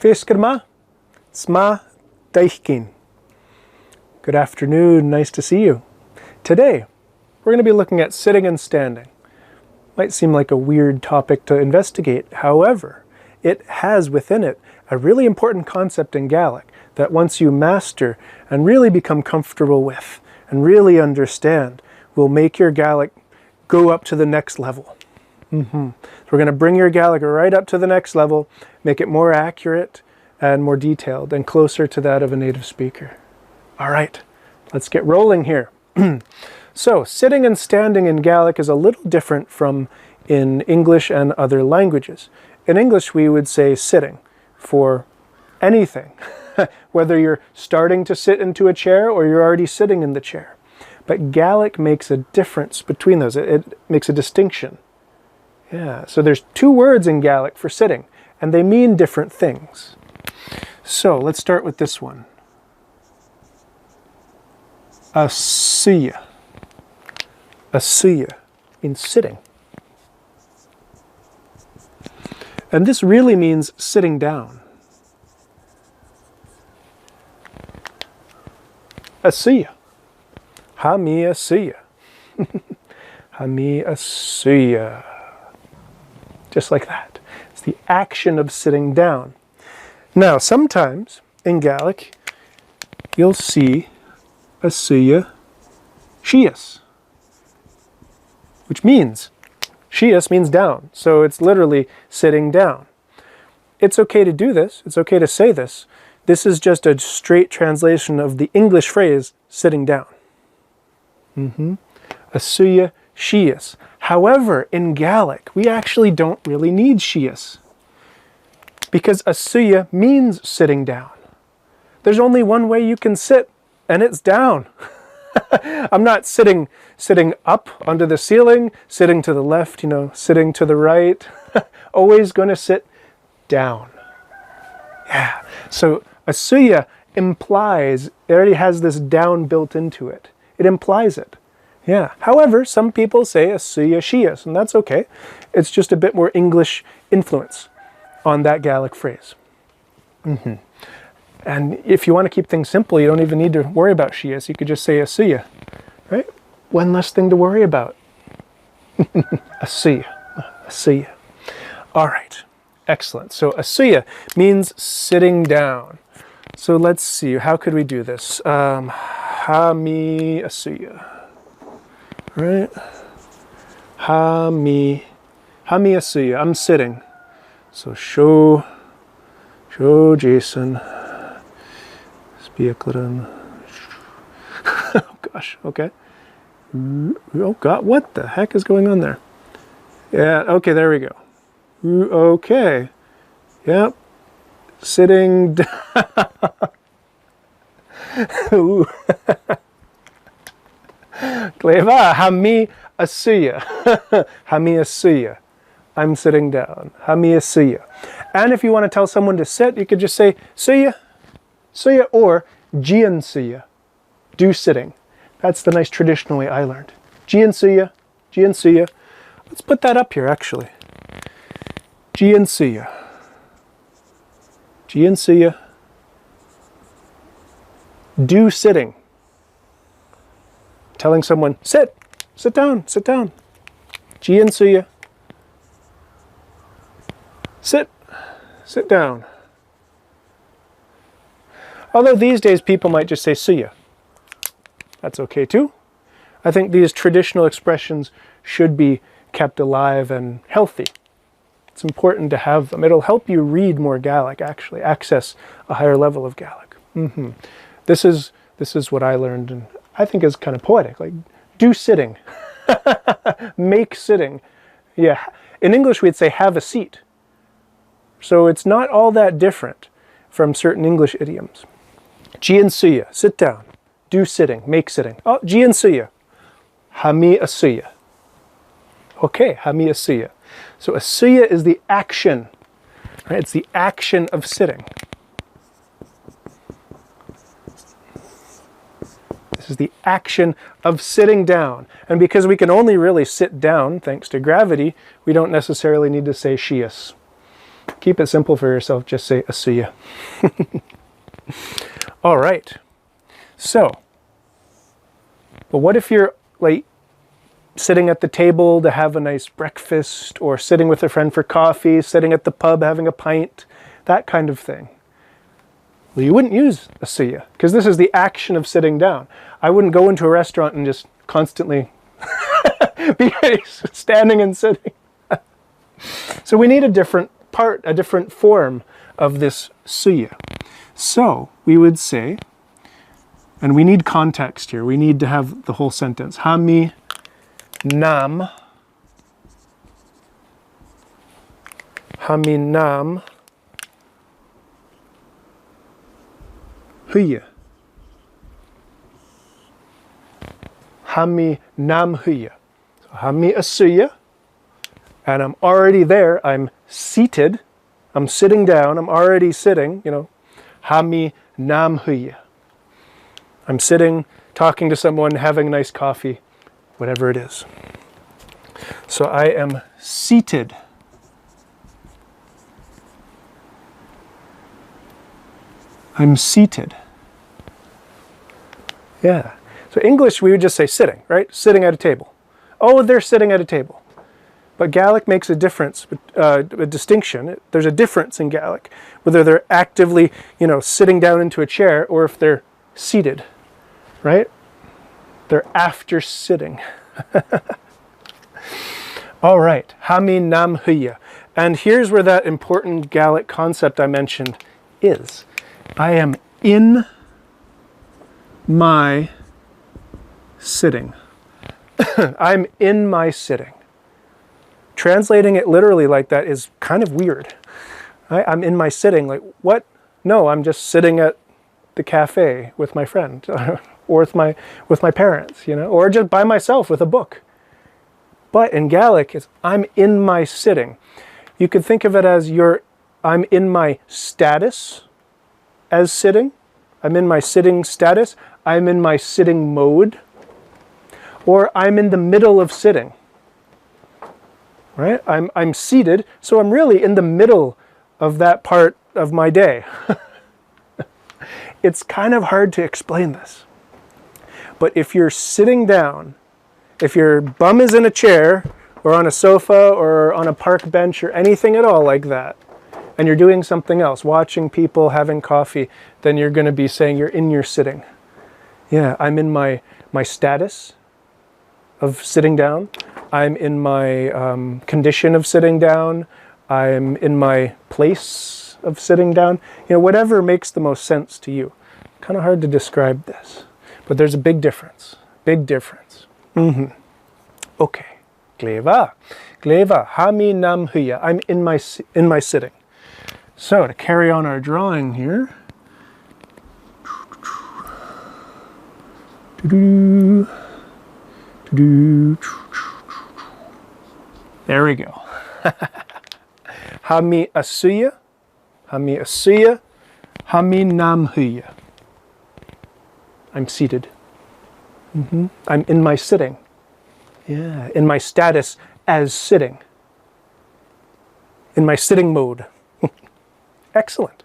Feskerma, Sma Deichkin. Good afternoon, nice to see you. Today, we're going to be looking at sitting and standing. Might seem like a weird topic to investigate. However, it has within it a really important concept in Gaelic that once you master and really become comfortable with and really understand, will make your Gaelic go up to the next level. So we're going to bring your Gaelic right up to the next level, make it more accurate and more detailed and closer to that of a native speaker. All right, let's get rolling here. So, sitting and standing in Gaelic is a little different from in English and other languages. In English, we would say sitting for anything, whether you're starting to sit into a chair or you're already sitting in the chair. But Gaelic makes a difference between those. It makes a distinction. Yeah, so there's two words in Gaelic for sitting, and they mean different things. So let's start with this one. Asuya. Asuya means sitting. And this really means sitting down. Asuya. Ha-mi asuya. Ha-mi asuya. Just like that. It's the action of sitting down. Now, sometimes in Gaelic, you'll see asuya shias, which means, shias means down. So it's literally sitting down. It's okay to do this. It's okay to say this. This is just a straight translation of the English phrase, sitting down. Asuya shias. However, in Gaelic, we actually don't really need shias, because asuya means sitting down. There's only one way you can sit, and it's down. I'm not sitting up onto the ceiling, sitting to the left, sitting to the right. Always going to sit down. Yeah. So asuya implies, it already has this down built into it. It implies it. Yeah. However, some people say asuya shias, and that's okay. It's just a bit more English influence on that Gaelic phrase. And if you want to keep things simple, you don't even need to worry about shias. You could just say asuya, right? One less thing to worry about. Asuya. Asuya. All right. Excellent. So asuya means sitting down. So let's see. How could we do this? Ha-mi asuya. Right? Ha-mi asuya. I'm sitting. So show Jason. Oh gosh, okay. Oh God, what the heck is going on there? Yeah, okay, there we go. Okay. Yep. Sitting down. Cleva, ha-mi asuya. Ha-mi asuya. I'm sitting down. Ha-mi asuya. And if you want to tell someone to sit, you could just say suya. Suya or jian suya. Do sitting. That's the nice traditional way I learned. Jian suya. Jian suya. Let's put that up here actually. Jian suya. Jian suya. Do sitting. Telling someone, sit down, sit down. Jian suya. Sit down. Although these days people might just say suya. That's okay too. I think these traditional expressions should be kept alive and healthy. It's important to have them. It'll help you read more Gaelic, actually, access a higher level of Gaelic. This is what I learned, and I think is kind of poetic. Like, do sitting. Make sitting. Yeah. In English, we'd say have a seat. So it's not all that different from certain English idioms. Jian suya, sit down. Do sitting, make sitting. Oh, jian suya. Ha-mi asuya. Okay, ha-mi asuya. So asuya is the action. Right? It's the action of sitting. This is the action of sitting down. And because we can only really sit down, thanks to gravity, we don't necessarily need to say shias. keep it simple for yourself. Just say asuya. All right. So, but what if you're like sitting at the table to have a nice breakfast, or sitting with a friend for coffee, sitting at the pub having a pint, that kind of thing? Well, you wouldn't use asuya, because this is the action of sitting down. I wouldn't go into a restaurant and just constantly be standing and sitting. So we need a different form of this suya. So we would say, and we need context here, we need to have the whole sentence. Hami nam huya. Hami nam huya. So hami asuya, and I'm already there. I'm seated. I'm sitting down. I'm already sitting, you know. Hami nam huya. I'm sitting, talking to someone, having a nice coffee, whatever it is. So I am seated. I'm seated. Yeah. So English, we would just say sitting, right? Sitting at a table. Oh, they're sitting at a table. But Gaelic makes a difference, a distinction. There's a difference in Gaelic, whether they're actively, you know, sitting down into a chair, or if they're seated, right? They're after sitting. All right, hami nam huya. And here's where that important Gaelic concept I mentioned is. I am in my sitting. I'm in my sitting. Translating it literally like that is kind of weird. I'm in my sitting, like what? No, I'm just sitting at the cafe with my friend, or with my parents, you know, or just by myself with a book. But in Gaelic, it's I'm in my sitting. You could think of it as I'm in my status as sitting. I'm in my sitting status. I'm in my sitting mode. Or I'm in the middle of sitting. Right? I'm seated, so I'm really in the middle of that part of my day. It's kind of hard to explain this. But if you're sitting down, if your bum is in a chair, or on a sofa, or on a park bench, or anything at all like that, and you're doing something else, watching people, having coffee, then you're going to be saying you're in your sitting. Yeah, I'm in my status of sitting down. I'm in my condition of sitting down. I'm in my place of sitting down. You know, whatever makes the most sense to you. Kind of hard to describe this, but there's a big difference. Big difference. Okay. Gleva. Gleva. Hami nam huya. I'm in my sitting. So to carry on our drawing here. There we go. Hami asuya, hami asuya, hami nam huya. I'm seated. I'm in my sitting. Yeah, in my status as sitting. In my sitting mode. Excellent.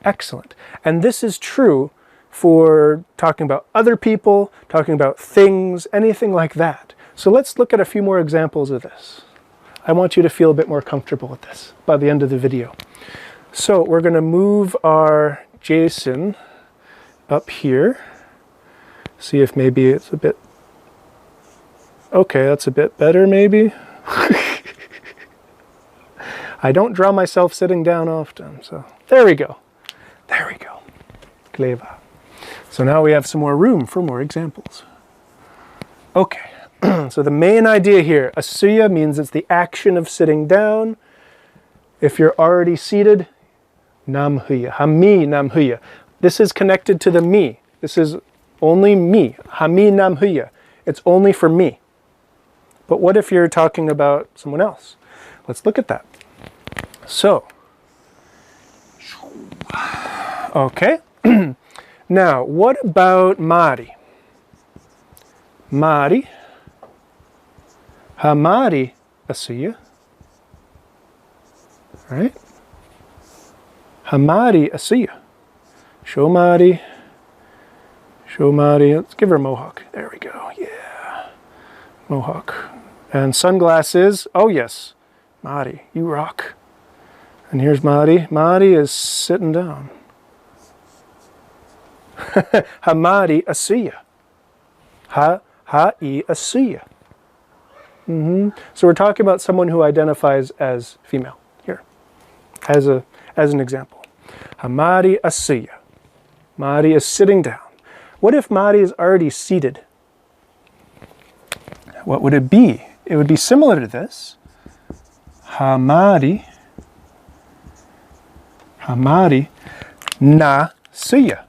Excellent. And this is true for talking about other people, talking about things, anything like that. So let's look at a few more examples of this. I want you to feel a bit more comfortable with this by the end of the video. So we're going to move our Jason up here. See if maybe it's a bit... Okay, that's a bit better maybe. I don't draw myself sitting down often, so there we go. There we go. Gleva. So now we have some more room for more examples. Okay. So the main idea here, asuya means it's the action of sitting down. If you're already seated, nam huya, hami nam huya. This is connected to the me. This is only me, hami nam huya. It's only for me. But what if you're talking about someone else? Let's look at that. So, okay. Now, what about Mari? Mari. Hamari asuya. Right? Hamari Asiya. Show Mari. Show Mari. Let's give her a mohawk. There we go. Yeah. Mohawk. And sunglasses. Oh, yes. Mari, you rock. And here's Mari. Mari is sitting down. Hamari Asiya. Ha-i Asiya. So we're talking about someone who identifies as female here, as an example. Hamari Asiya. Mari is sitting down. What if Mari is already seated? What would it be? It would be similar to this. Hamari na siya.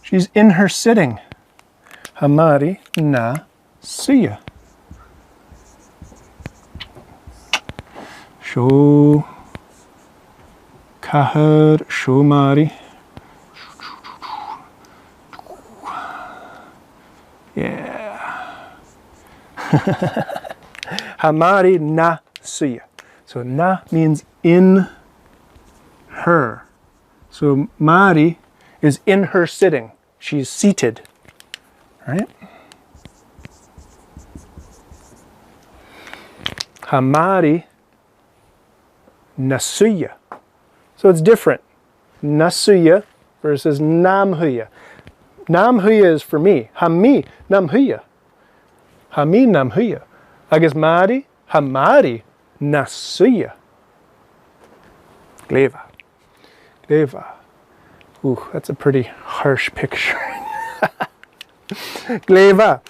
She's in her sitting. Hamari na siya. Show kahar, show Mari. Yeah. Hamari na siya. So na means in her. So Mari is in her sitting. She's seated. Right? Hamari nasuya. So it's different. Nasuya versus namhuya. Namhuya is for me. Hami namhuya. Hami namhuya. I guess Mari, Hamari nasuya. Gleva. Gleva. Ooh, that's a pretty harsh picture. Gleva.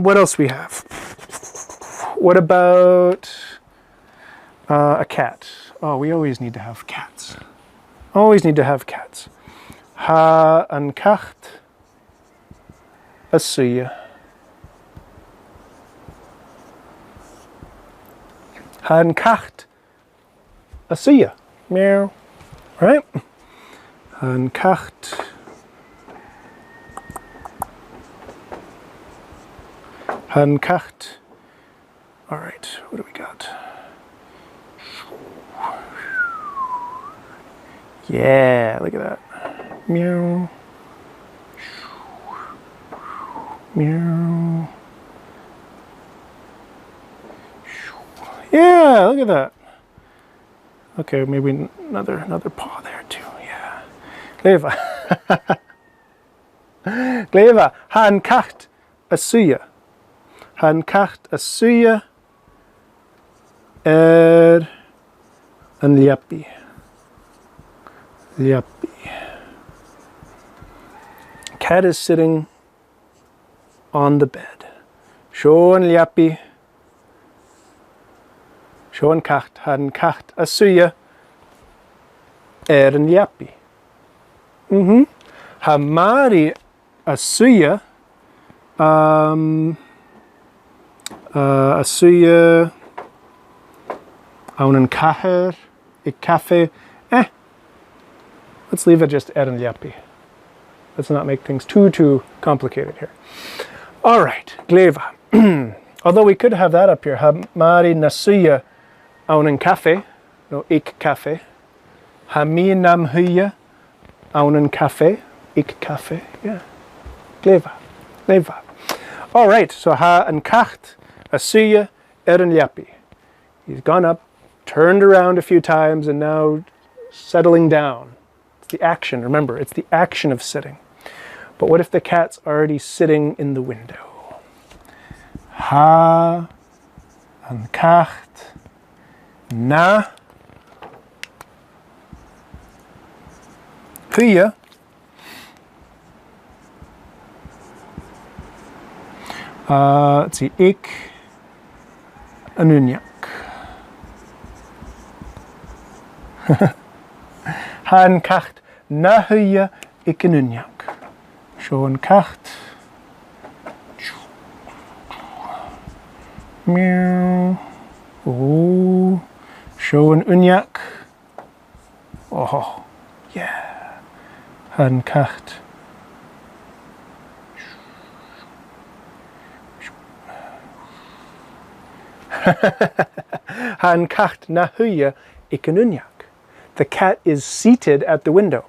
What else we have? What about a cat? Oh, we always need to have cats. Always need to have cats. Ha an kacht asiya. Ha an kacht asiya. Meow. Right? Ha an kacht. Ha an kacht. All right, what do we got? Yeah, look at that. Meow. Meow. Yeah, look at that. Okay, maybe another paw there too. Yeah. Gleva. Gleva. Han kacht asuya. Han kacht asuya. An liapi. Liapi. Cat is sitting on the bed. Show an liapi. Show an kacht. Han kacht asuya. An liapi. Hamari asuya. Asuya. Aunan kaher, ik cafe. Let's leave it just eran yapi. Let's not make things too complicated here. All right, gleva. Although we could have that up here. Hamari nasuya aunan cafe. No, ik cafe. Hami namhuya aunan cafe. Ik cafe. Yeah. Gleva. Gleva. All right, so ha an kacht asuya eran yapi. He's gone up, turned around a few times, and now settling down. It's the action. Remember, it's the action of sitting. But what if the cat's already sitting in the window? Ha an kacht na huya let's see, ik anunyak. Han kacht na huya ik anunyak. Show kacht. Meow. Oh. Show an unyak. Oh. Yeah. Han kacht. Han kacht na huya ik anunyak. The cat is seated at the window.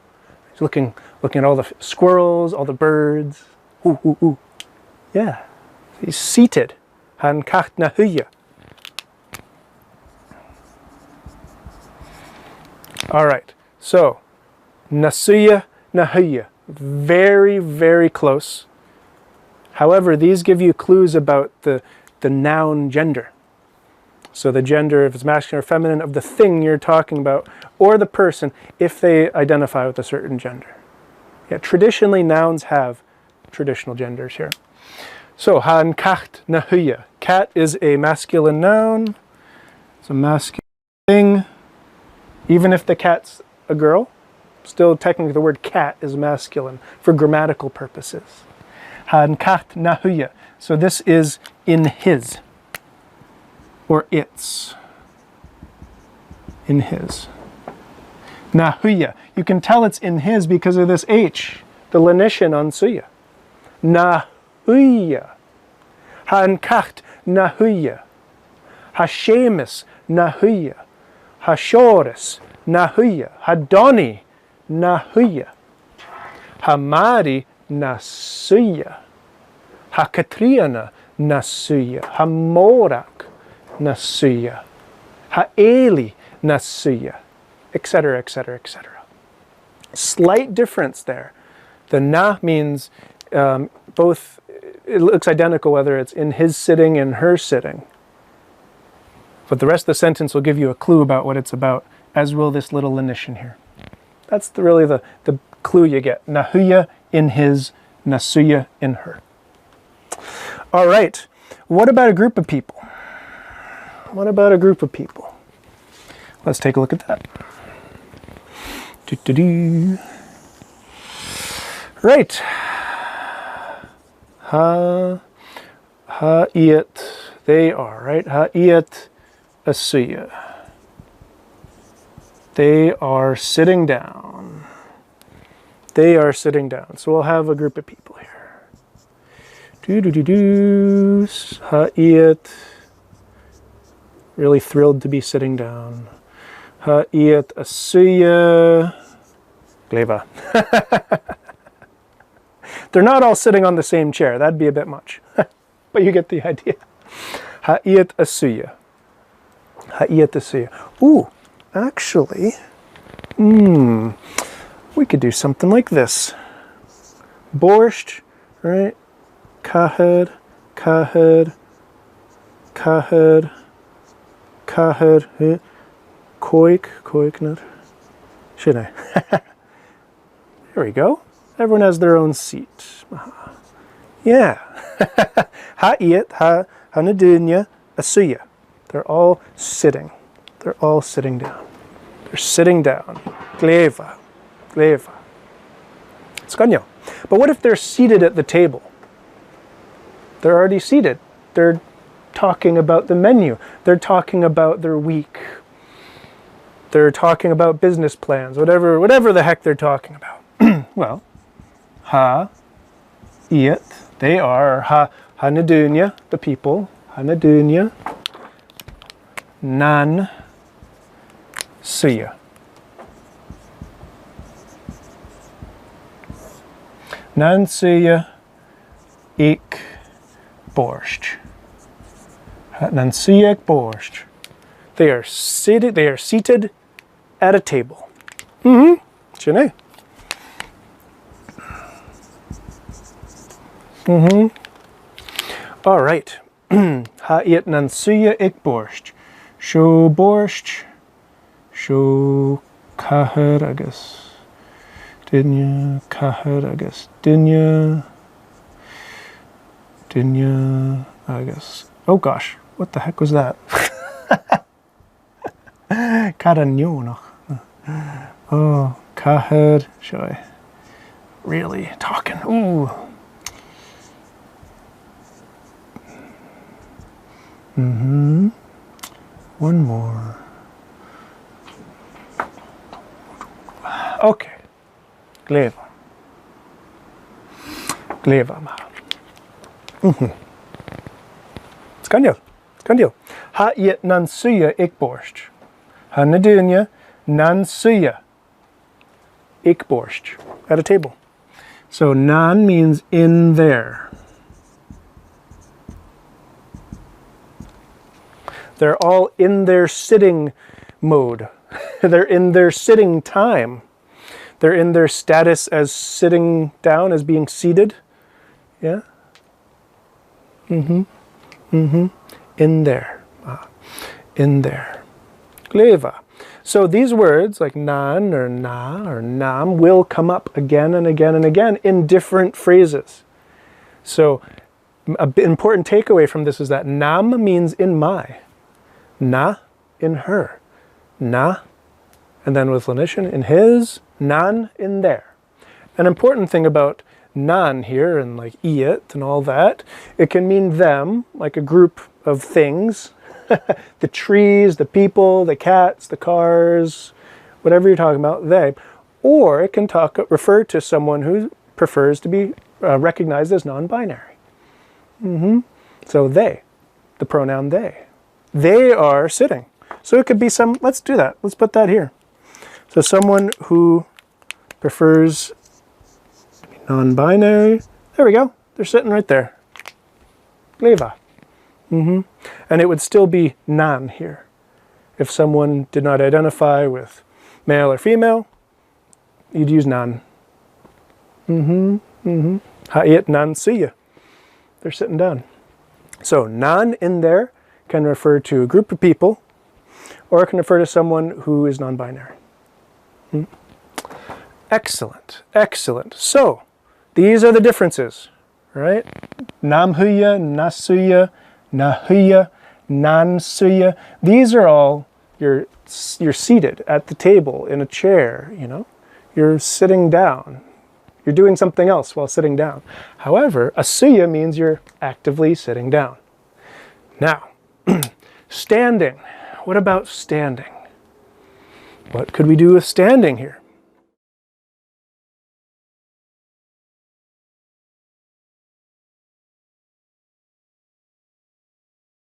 He's looking at all the squirrels, all the birds. Ooh, ooh, ooh. Yeah, he's seated. Han kacht na huya. All right, so nasuya na huya. Very, very close. However, these give you clues about the noun gender. So the gender, if it's masculine or feminine, of the thing you're talking about, or the person, if they identify with a certain gender. Yeah, traditionally, nouns have traditional genders here. So, han kacht na huya. Cat is a masculine noun. It's a masculine thing. Even if the cat's a girl, still technically the word cat is masculine for grammatical purposes. Han kacht na huya. So this is in his, or its. In his. Na huya. You can tell it's in his because of this H, the lenition on suya. Na huya. Han kacht na huya. Hashemus na huya. Hashoris na huya. Hadoni na huya. Hamari na suya. Hakatriana na suya. Hamorak na suya. Haeli na suya. Etc., etc., etc. Slight difference there. The na means both, it looks identical whether it's in his sitting and her sitting. But the rest of the sentence will give you a clue about what it's about, as will this little lenition here. That's really the clue you get. Nahuya in his, nasuya in her. All right, what about a group of people? What about a group of people? Let's take a look at that. Doo-doo-doo. Right. Ha-iat, they are, right? Ha-iat asuya. They are sitting down. They are sitting down. So we'll have a group of people here. Doo-doo-doo-doo. Ha-iat. Really thrilled to be sitting down. Ha-iat asuya. Gleva. They're not all sitting on the same chair. That'd be a bit much. But you get the idea. Ha-iat asuya. Ha-iat asuya. Ooh, actually, we could do something like this. Borscht, right? Kahad, kahad, kahad, kahad, koik, should I? There we go. Everyone has their own seat. Yeah. Ha-iat, ha-nadunya, asuya. They're all sitting. They're all sitting down. They're sitting down. Gleva. Gleva. Skanyo. But what if they're seated at the table? They're already seated. They're talking about the menu. They're talking about their week. They're talking about business plans, whatever the heck they're talking about. Well, ha-iat, they are, ha-nadunya, the people, ha-nadunya, nan suya. Nan suya ik borscht. Nan suya ik borscht. They are seated at a table. Shane. All right. Ha-iat nan suya ik borscht. Sho borscht. Sho kahad agus. Dinya kahad agus. Dinya agus. Oh gosh, what the heck was that? Karanyo noch. Oh, kahad. Should I really talking? Ooh. One more. Okay. Gleva. Gleva ma. Skanjo. Ha-iat nan suya ik borscht. Ha-nadunya Nan suya. Ik borscht. At a table. So nan means in there. They're all in their sitting mode. They're in their sitting time. They're in their status as sitting down, as being seated. Yeah? In there. In there. Gleva. So these words, like nan or na or nam, will come up again and again and again in different phrases. So an important takeaway from this is that nam means in my. Na, in her. Na, and then with lenition, in his. Nan, in there. An important thing about nan here, and like it and all that, it can mean them, like a group of things. The trees, the people, the cats, the cars, whatever you're talking about, they. Or it can refer to someone who prefers to be recognized as non-binary. So they, the pronoun they. They are sitting. So it could be some, let's do that. Let's put that here. So someone who prefers non-binary, there we go. They're sitting right there. Gleva. And it would still be nan here. If someone did not identify with male or female, you'd use nan. Ha'it nan siya. They're sitting down. So nan in there can refer to a group of people, or it can refer to someone who is non-binary. Excellent, excellent. So these are the differences, right? Namhuya, nasuya, nahuya, nansuya. These are all, you're seated at the table in a chair, you know. You're sitting down. You're doing something else while sitting down. However, asuya means you're actively sitting down. Now, standing. What about standing? What could we do with standing here?